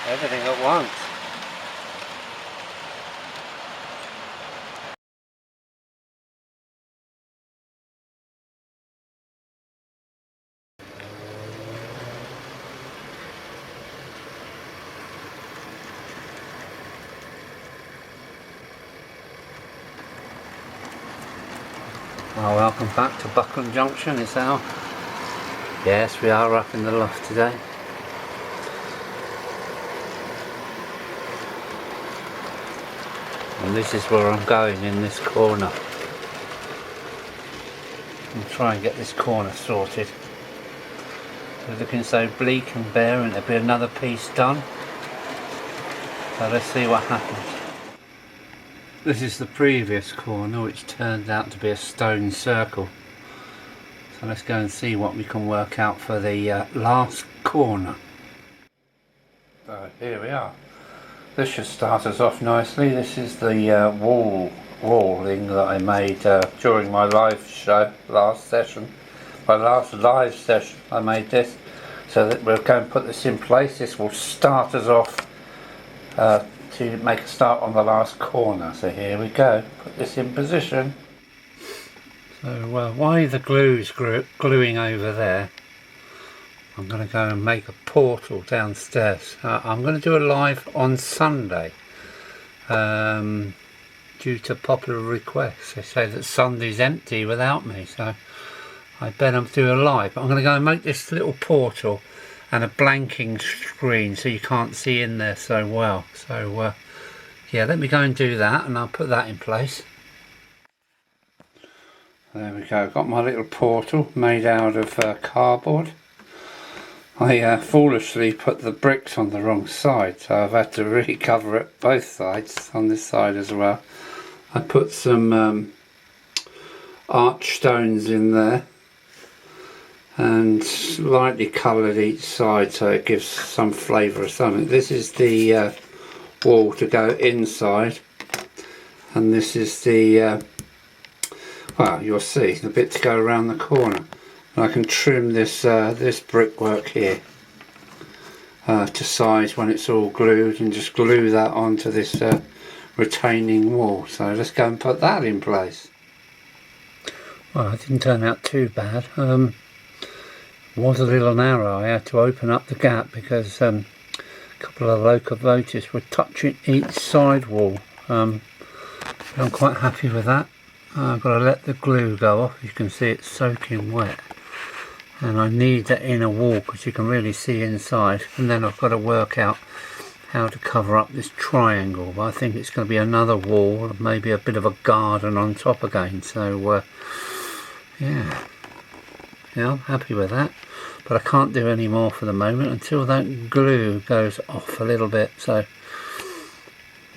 everything at once. Well, welcome back to Buckland Junction. It's Al. Yes, we are up in the loft today. And this is where I'm going, in this corner. I'll try and get this corner sorted. It's looking so bleak and bare, and there'll be another piece done. So let's see what happens. This is the previous corner, which turned out to be a stone circle. So let's go and see what we can work out for the last corner. So here we are. This should start us off nicely. This is the walling that I made during my live show, last session. My last live session I made this. So that we'll go and put this in place. This will start us off to make a start on the last corner. So here we go, put this in position. So while the glue's gluing over there, I'm going to go and make a portal downstairs. I'm going to do a live on Sunday due to popular requests. They say that Sunday's empty without me, so I better do a live. I'm going to go and make this little portal and a blanking screen so you can't see in there so well. So yeah, let me go and do that, and I'll put that in place. There we go, got my little portal made out of cardboard. I foolishly put the bricks on the wrong side, so I've had to really cover it both sides, on this side as well. I put some arch stones in there and lightly coloured each side so it gives some flavour or something. This is the wall to go inside, and this is the well, you'll see the bit to go around the corner. And I can trim this this brickwork here to size when it's all glued, and just glue that onto this retaining wall. So let's go and put that in place. Well, it didn't turn out too bad. Was a little narrow. I had to open up the gap because a couple of locomotives were touching each side wall. I'm quite happy with that. I've got to let the glue go off. You can see it's soaking wet, and I need that inner wall because you can really see inside. And then I've got to work out how to cover up this triangle, but I think it's going to be another wall, maybe a bit of a garden on top again. So yeah, I'm happy with that. But I can't do any more for the moment until that glue goes off a little bit. So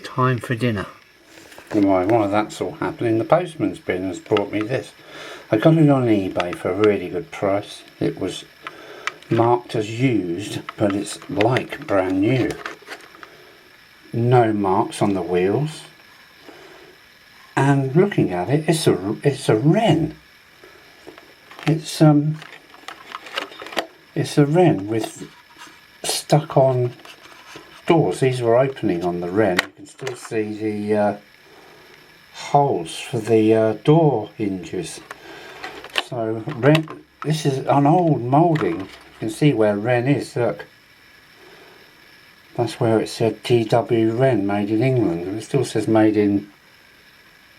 time for dinner. And while that's all happening, the postman's bin has brought me this. I got it on eBay for a really good price. It was marked as used, but it's like brand new. No marks on the wheels. And looking at it, it's a wren. It's a wren with stuck on doors. These were opening on the wren. You can still see the holes for the door hinges. So wren, this is an old moulding. You can see where wren is, look. That's where it said TW Wren, made in England. And it still says made in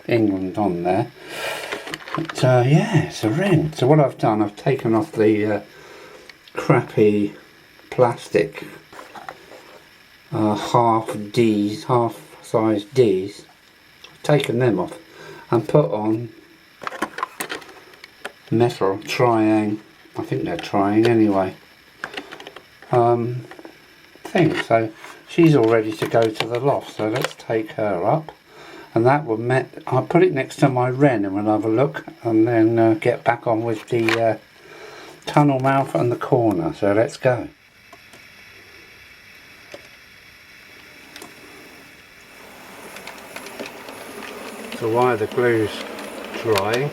England on there. But yeah, it's a wren. So what I've done, I've taken off the crappy plastic half size D's. Taken them off and put on metal triang, I think they're triang anyway, thing. So she's all ready to go to the loft, so let's take her up, and that will I'll put it next to my wren and we'll have a look, and then get back on with the tunnel mouth and the corner. So let's go. So while the glue's drying,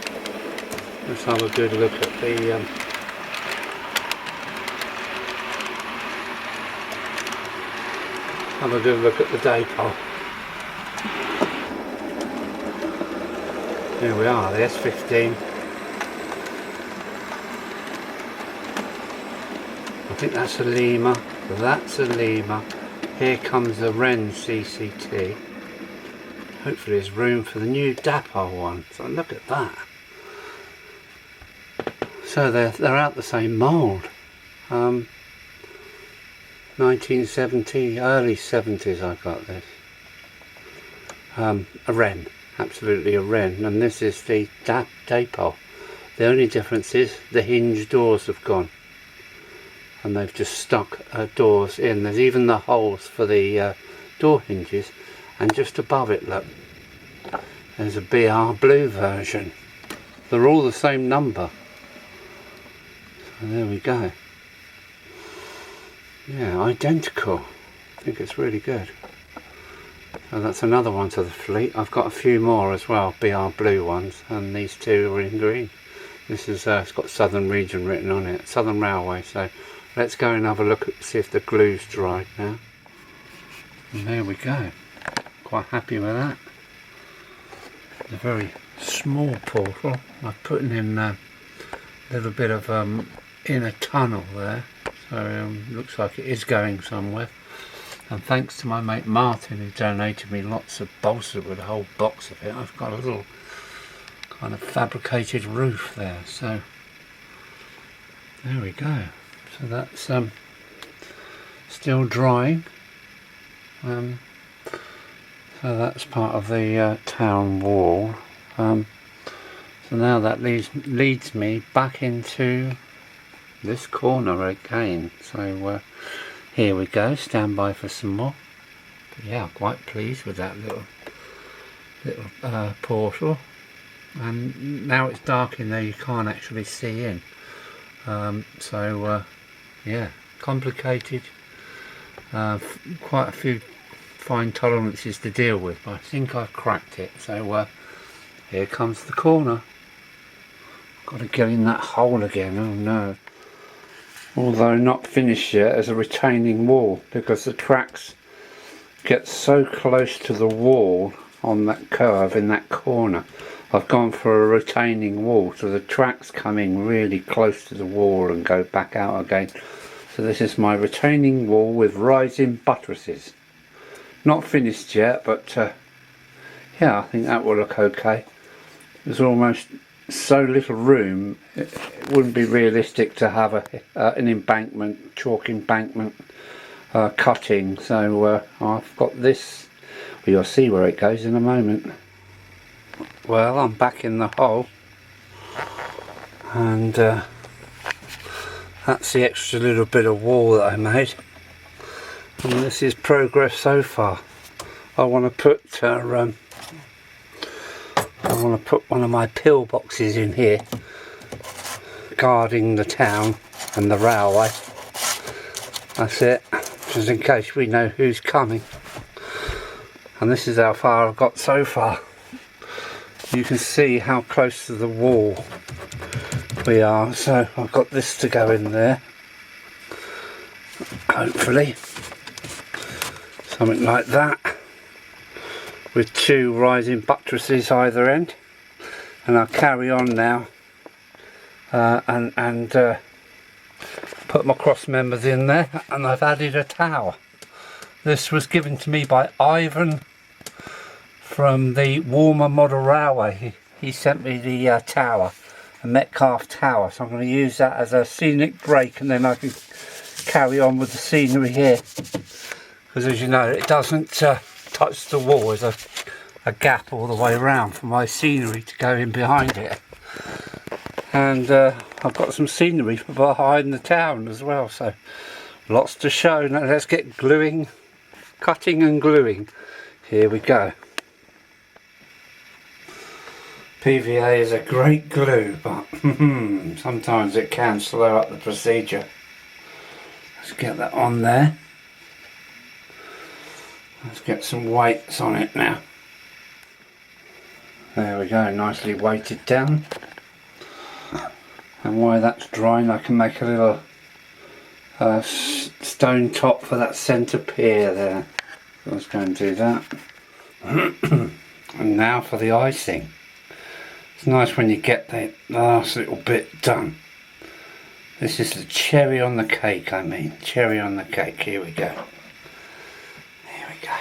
let's have a good look at the have a good look at the depot. Here we are, the S15. I think that's a Lima. That's a Lima. Here comes the Wren CCT. Hopefully there's room for the new depot one. So look at that. So they're out the same mould. 1970, early 70s I got this. A Wren, absolutely a Wren, and this is the depot. The only difference is the hinge doors have gone, and they've just stuck doors in. There's even the holes for the door hinges, and just above it, look, there's a BR blue version. They're all the same number. So there we go. Yeah, identical. I think it's really good. So that's another one to the fleet. I've got a few more as well, BR blue ones, and these two are in green. This is it's got Southern Region written on it, Southern Railway. So let's go and have a look at see if the glue's dry now. And there we go. Quite happy with that. It's a very small portal. I've put in a little bit of inner tunnel there. So looks like it is going somewhere, and thanks to my mate Martin, who donated me lots of balsa with a whole box of it, I've got a little kind of fabricated roof there. So there we go. So that's still drying. So that's part of the town wall. So now that leads me back into this corner again. So here we go, stand by for some more. But yeah, I'm quite pleased with that little portal, and now it's dark in there, you can't actually see in. Yeah, complicated, quite a few fine tolerances to deal with, but I think I've cracked it. So here comes the corner. Got to get in that hole again. Oh no. Although not finished yet as a retaining wall, because the tracks get so close to the wall on that curve in that corner. I've gone for a retaining wall, so the tracks come in really close to the wall and go back out again. So this is my retaining wall with rising buttresses. Not finished yet, but yeah, I think that will look okay. There's almost so little room, it wouldn't be realistic to have an embankment, chalk embankment cutting. So I've got this. Well, you'll see where it goes in a moment. Well, I'm back in the hole, and that's the extra little bit of wall that I made, and this is progress so far. I want to put one of my pillboxes in here, guarding the town and the railway. That's it, just in case we know who's coming. And this is how far I've got so far. You can see how close to the wall we are, so I've got this to go in there, hopefully, something like that, with two rising buttresses either end. And I'll carry on now and put my cross members in there, and I've added a tower. This was given to me by Ivan from the Warmer Model Railway. He sent me the tower, a Metcalfe tower, so I'm going to use that as a scenic break, and then I can carry on with the scenery here, because as you know, it doesn't touch the wall. There's a gap all the way around for my scenery to go in behind it, and I've got some scenery for behind the town as well, so lots to show. Now let's get gluing, cutting and gluing. Here we go. PVA is a great glue, but sometimes it can slow up the procedure. Let's get that on there. Let's get some weights on it now. There we go, nicely weighted down. And while that's drying, I can make a little stone top for that centre pier there. So let's go and do that. And now for the icing. It's nice when you get the last little bit done. This is the cherry on the cake, I mean. Cherry on the cake. Here we go. Here we go.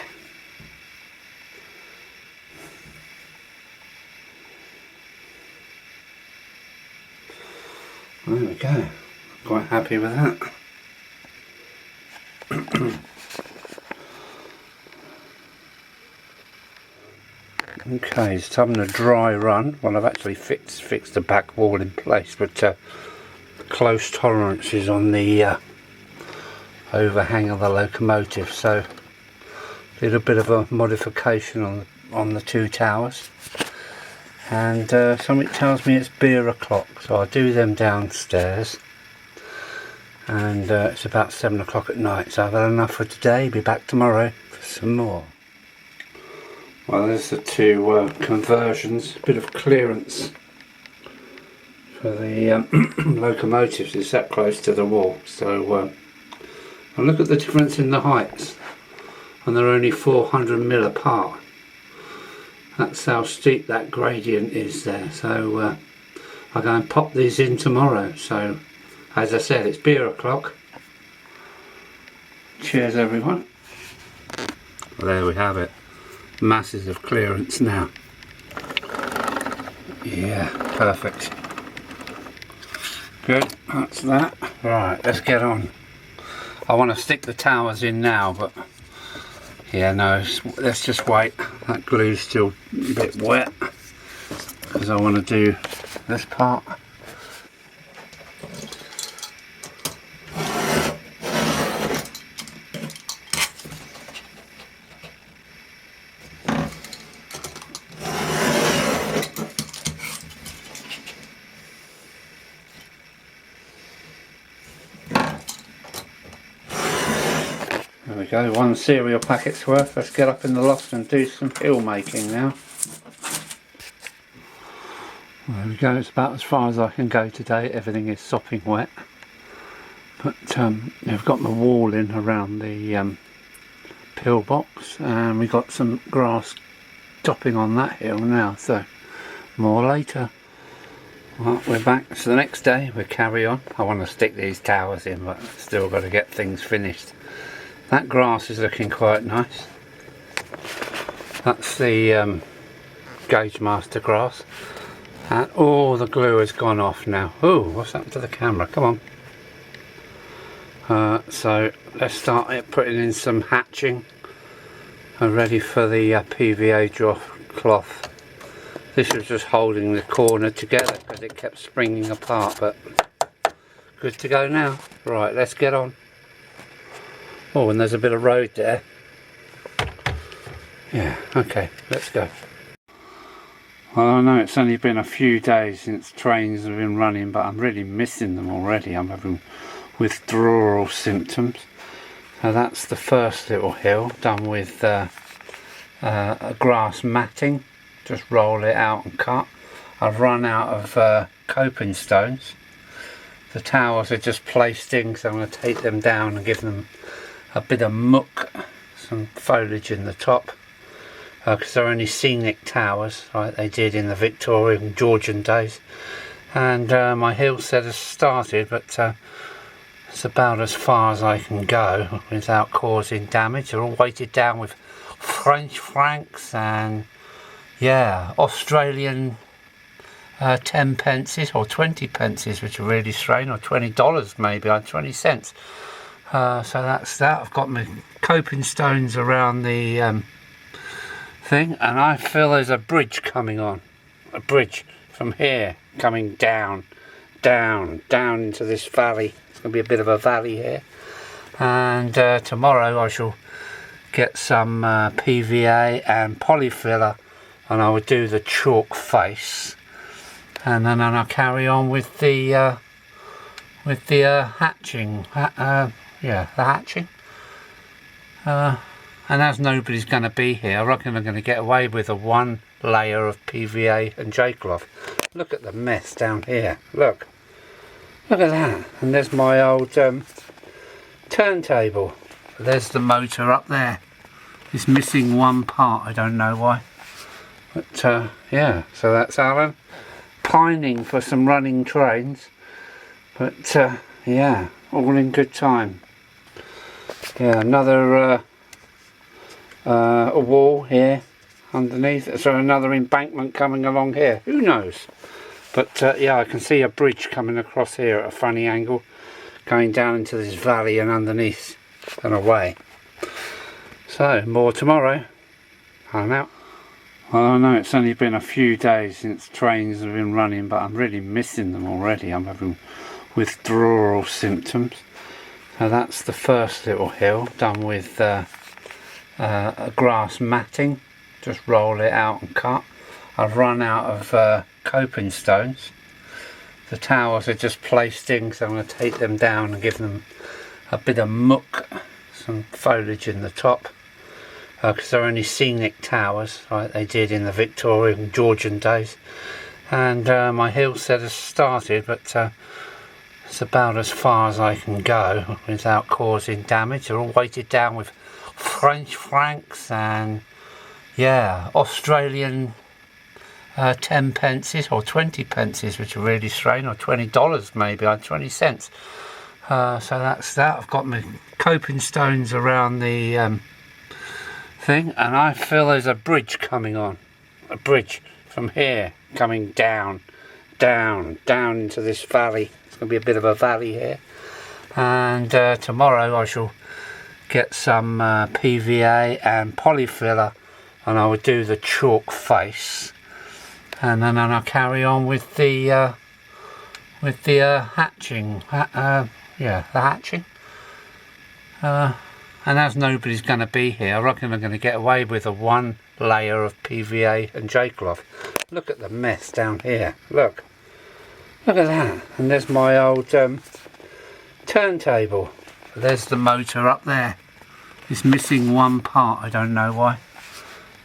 There we go. Quite happy with that. Okay, it's time to dry run. Well, I've actually fixed the back wall in place, but the close tolerance is on the overhang of the locomotive, so a little bit of a modification on the two towers. And something tells me it's beer o'clock, so I'll do them downstairs. And it's about 7 o'clock at night, so I've had enough for today. Be back tomorrow for some more. Well, there's the two conversions, a bit of clearance for the locomotives. It's that close to the wall, so and look at the difference in the heights, and they're only 400 mil apart. That's how steep that gradient is there. So I'll go and pop these in tomorrow. So as I said, it's beer o'clock. Cheers everyone. Well, there we have it. Masses of clearance now. Yeah, perfect. Good, that's that. Right, let's get on. I want to stick the towers in now, but yeah, no, let's just wait. That glue's still a bit wet because I want to do this part. There we go, one cereal packet's worth. Let's get up in the loft and do some hill making now. There we go, it's about as far as I can go today. Everything is sopping wet. But I've got my wall in around the pillbox, and we got some grass topping on that hill now, so more later. Well, we're back. So the next day we carry on. I want to stick these towers in, but still got to get things finished. That grass is looking quite nice. That's the Gauge Master grass. And all the glue has gone off now. Oh, what's happened to the camera? Come on. So let's start putting in some hatching. Ready for the PVA Jay-Cloth. This was just holding the corner together because it kept springing apart, but good to go now. Right, let's get on. Oh, and there's a bit of road there. Yeah, okay, let's go. Well, I know it's only been a few days since trains have been running, but I'm really missing them already. I'm having withdrawal symptoms. So that's the first little hill done with a grass matting. Just roll it out and cut. I've run out of coping stones. The towers are just placed in, so I'm going to take them down and give them a bit of muck, some foliage in the top, because they're only scenic towers like they did in the Victorian Georgian days. And my hillside has started, but it's about as far as I can go without causing damage. They're all weighted down with French francs and yeah, Australian 10 pences or 20 pences, which are really strange, or $20 maybe, or 20 cents. So that's that. I've got my coping stones around the thing, and I feel there's a bridge coming on. A bridge from here coming down into this valley. It's going to be a bit of a valley here. And tomorrow I shall get some PVA and polyfiller, and I will do the chalk face, and then I'll carry on with the hatching. Yeah, the hatching. And as nobody's going to be here, I reckon I'm going to get away with a one layer of PVA and Jay-Cloth. Look at the mess down here. Look at that. And there's my old turntable. There's the motor up there. It's missing one part, I don't know why. But yeah, so that's Alan pining for some running trains. But yeah, all in good time. Yeah, another a wall here underneath, so another embankment coming along here, who knows. But yeah, I can see a bridge coming across here at a funny angle, going down into this valley and underneath and away. So more tomorrow. I'm out. Well, I know it's only been a few days since trains have been running, but I'm really missing them already. I'm having withdrawal symptoms. So that's the first little hill done with a grass matting. Just roll it out and cut. I've run out of coping stones. The towers are just placed in, so I'm going to take them down and give them a bit of muck, some foliage in the top, because they're only scenic towers like they did in the Victorian Georgian days. And my hillside has started, but it's about as far as I can go without causing damage. They're all weighted down with French francs and yeah, Australian 10 pences or 20 pences, which are really strange, or $20 maybe, or 20 cents. So that's that. I've got my coping stones around the thing, and I feel there's a bridge coming on. A bridge from here coming down into this valley. It's going to be a bit of a valley here. And tomorrow I shall get some PVA and polyfiller, and I will do the chalk face, and then I'll carry on with the hatching. Yeah, the hatching. And as nobody's going to be here, I reckon I'm going to get away with a one layer of PVA and Jay-Cloth. Look at the mess down here. Look at that. And there's my old turntable. There's the motor up there. It's missing one part, I don't know why.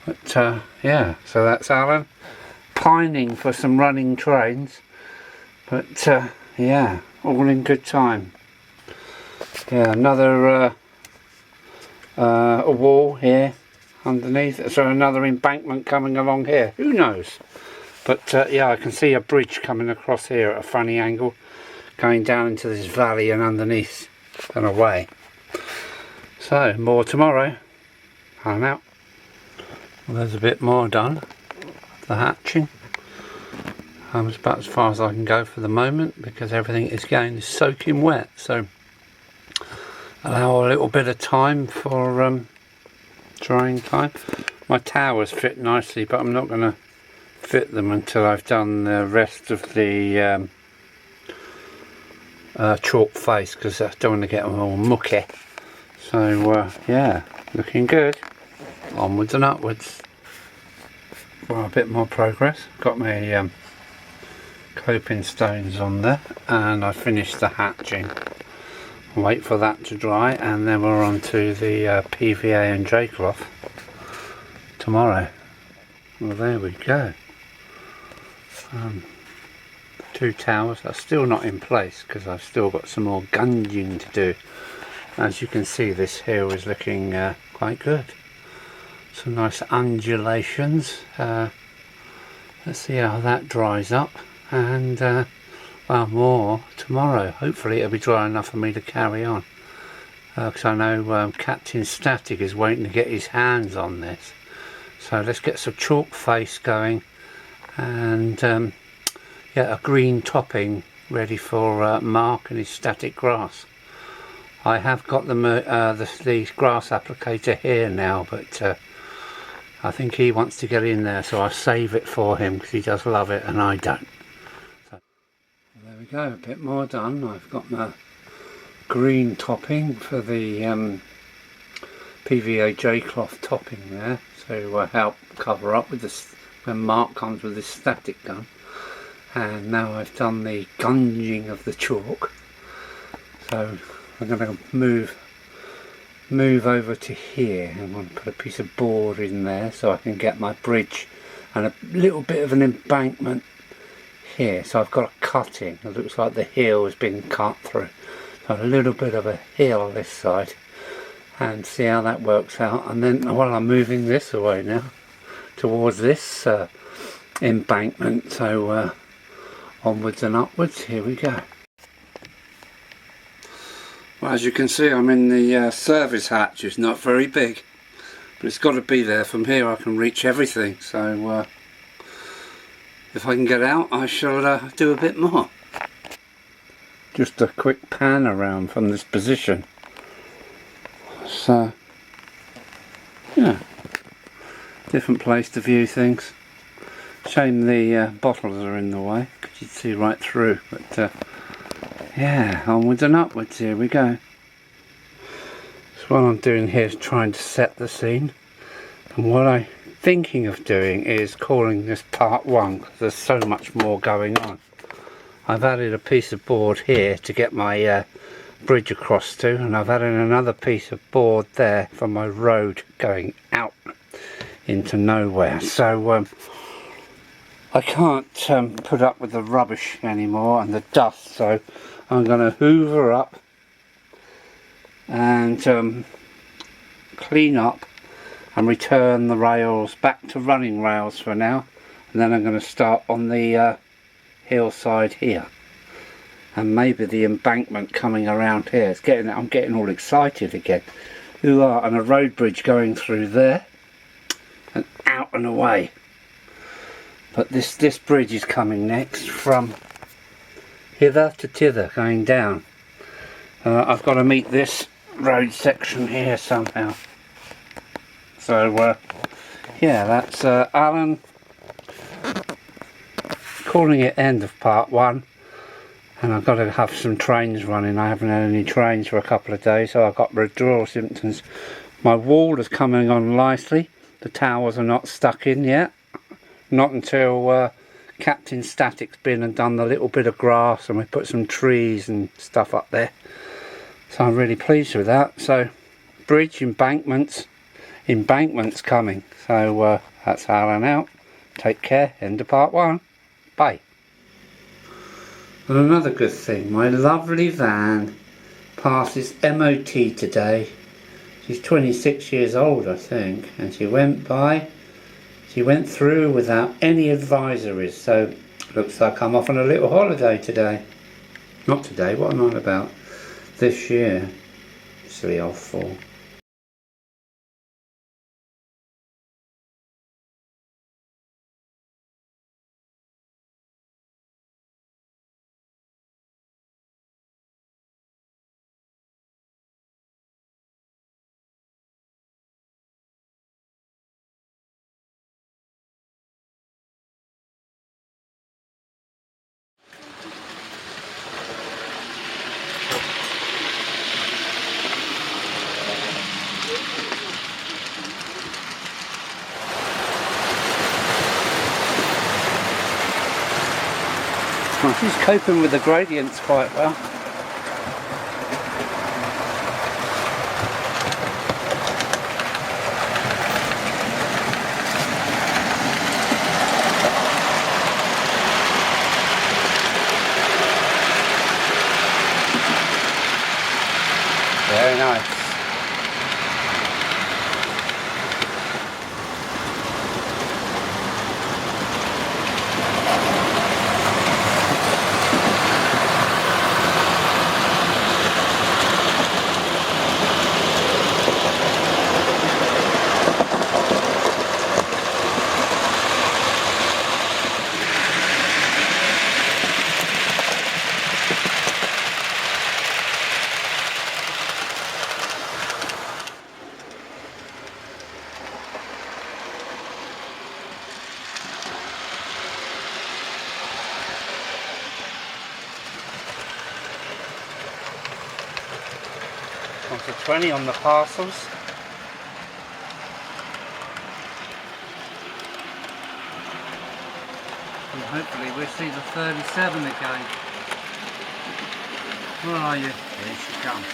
But yeah, so that's Alan pining for some running trains. But yeah, all in good time. Yeah, another a wall here underneath, so another embankment coming along here, who knows. But yeah, I can see a bridge coming across here at a funny angle, going down into this valley and underneath and away. So more tomorrow. I'm out. Well, there's a bit more done. The hatching. It's about as far as I can go for the moment, because everything is going soaking wet. So allow a little bit of time for drying time. My towers fit nicely, but I'm not going to fit them until I've done the rest of the chalk face, because I don't want to get them all mucky. So yeah, looking good. Onwards and upwards. Well, a bit more progress. Got my coping stones on there, and I finished the hatching. Wait for that to dry, and then we're on to the PVA and Jay-Cloth tomorrow. Well, there we go. Two towers are still not in place because I've still got some more gunging to do. As you can see, this hill is looking quite good. Some nice undulations. Let's see how that dries up, and well, more tomorrow. Hopefully it'll be dry enough for me to carry on, because I know Captain Static is waiting to get his hands on this. So let's get some chalk face going, and yeah, a green topping ready for Mark and his static grass. I have got the grass applicator here now, but I think he wants to get in there, so I save it for him because he does love it and I don't. So there we go, a bit more done. I've got my green topping for the PVA Jay-Cloth topping there, so help cover up with this when Mark comes with his static gun. And now I've done the gunging of the chalk, so I'm going to move over to here. I'm going to put a piece of board in there so I can get my bridge and a little bit of an embankment here. So I've got a cutting. It looks like the hill has been cut through. So a little bit of a hill this side, and see how that works out. And then while I'm moving this away now towards this embankment, so onwards and upwards, here we go. Well, as you can see, I'm in the service hatch. It's not very big, but it's got to be there. From here I can reach everything, so if I can get out I shall do a bit more. Just a quick pan around from this position. So yeah, different place to view things. Shame the bottles are in the way because you'd see right through, but yeah, onwards and upwards, here we go. So what I'm doing here is trying to set the scene, and what I'm thinking of doing is calling this part 1 because there's so much more going on. I've added a piece of board here to get my bridge across to, and I've added another piece of board there for my road going out into nowhere. So I can't put up with the rubbish anymore and the dust, so I'm going to hoover up and clean up and return the rails back to running rails for now, and then I'm going to start on the hillside here, and maybe the embankment coming around here. I'm getting all excited again. And a road bridge going through there and out and away. But this bridge is coming next from hither to thither, going down. I've got to meet this road section here somehow. So yeah, that's Alan calling it end of part 1, and I've got to have some trains running. I haven't had any trains for a couple of days, so I've got withdrawal symptoms. My wall is coming on nicely. The towers are not stuck in yet, not until Captain Static's been and done the little bit of grass, and we put some trees and stuff up there, so I'm really pleased with that. So bridge, embankments coming. So that's Alan out. Take care. End of part 1. Bye. And another good thing, my lovely van passes MOT today. She's 26 years old, I think, and she went through without any advisories, so looks like I'm off on a little holiday today. Not today, what am I on about? This year. Silly old fool. Well, she's coping with the gradients quite well. Very nice. On to 20 on the parcels. And hopefully we'll see the 37 again. Where are you? Here she comes.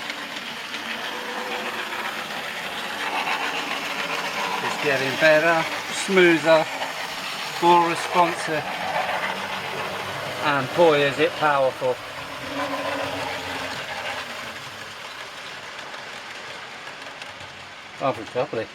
It's getting better, smoother, more responsive, and boy is it powerful. Lovely, lovely.